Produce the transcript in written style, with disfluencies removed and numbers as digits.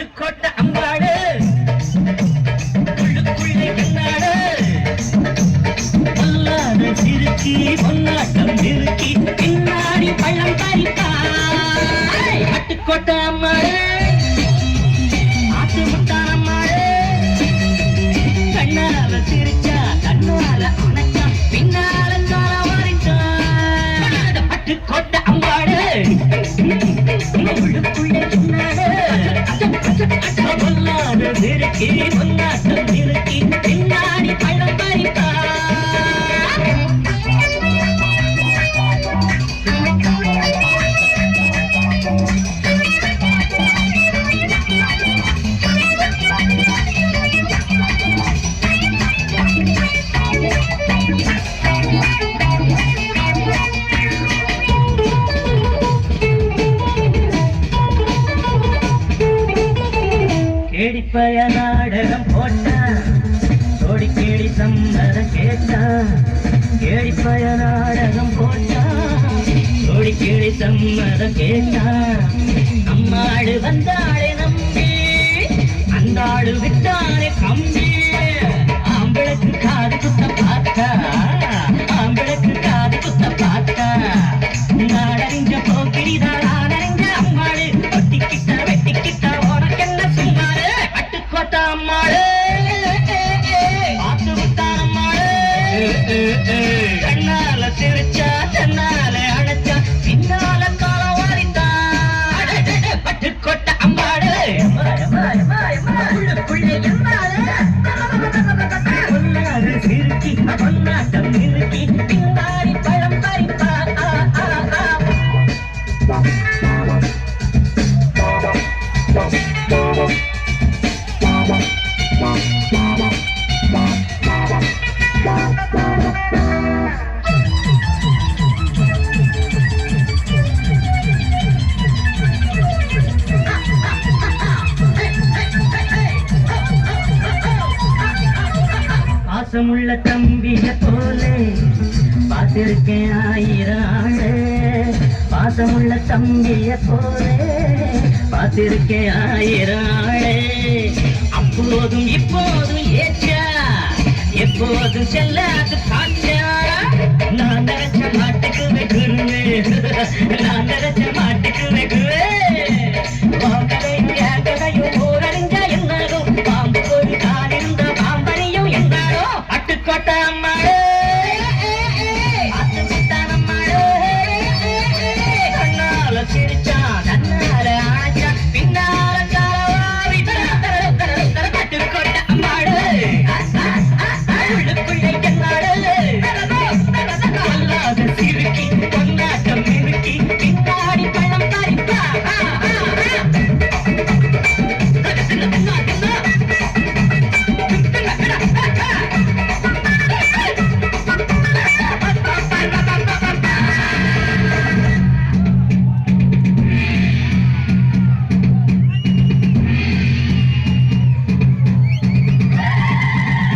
பட்டுக்கோட்டை அம்பாடு உள்ளுக்குள்ளே கண்ணாடு பொல்லாத சிறுக்கி பொன்னாட்டம் நிறுக்கி பின்னாடி பள்ளம் பறிப்பாய் பட்டுக்கோட்டை அம்மாடு ஆட்டு முட்டான அம்மாடு கண்ணால சிரிச்சா கண்ணால உனக்கா பின்னால கால வரைச்சான் பட்டுக்கோட்டை அம்பாடு உள்ளுக்குள்ளே கண்ணாடு பொல்லாத சிறுக்கி பொன்னாட்டம் நிறுக்கி பின்னாடி பள்ளம் பறிப்பாய் கேடிப்பய நாடகம் போட்டான் சோடி கேடி சம்மதம் கேட்டான் கேடிப்பய நாடகம் போட்டான் சோடி கேடி சம்மதம் கேட்டான் அம்மாடு வந்தாளே நம்பி அந்த ஆடு விட்டானே கம்பி ஆம்பளுக்கு காது குத்த பார்த்தா ஆம்பளுக்கு காது குத்த பார்த்தா நாடறிஞ்ச போக்கிரிதான் நாடறிஞ்ச அம்மாடு ஒட்டிக்கிட்ட வெட்டிக்கிட்ட உனக்கென்ன சும்மாடு பட்டுக்கோட்டை அம்மாடு ஆத்து விட்டான் அம்மாடு கண்ணால சிரிச்சா தன்னால அழைச்சா பின்னால காலம் வாரித்தான் பட்டுக்கோட்டை அம்மாடு பொல்லாத சிறுக்கி பொன்னாட்டம் நிறுக்கி பின்னாடி பழம் பறிப்பா பாசமுள்ள தம்பிய போலே பார்த்திருக்கேன் ஆயிரம் ஆளு பாசமுள்ள தம்பிய போலே பார்த்திருக்கேன் ஆயிரம் ஆளு அப்போதும் இப்போதும் ஏச்சா எப்போதும் செல்லாது காற்றா நான் நினைச்ச மாட்டுக்கு வெகுருவே நான் நினைச்ச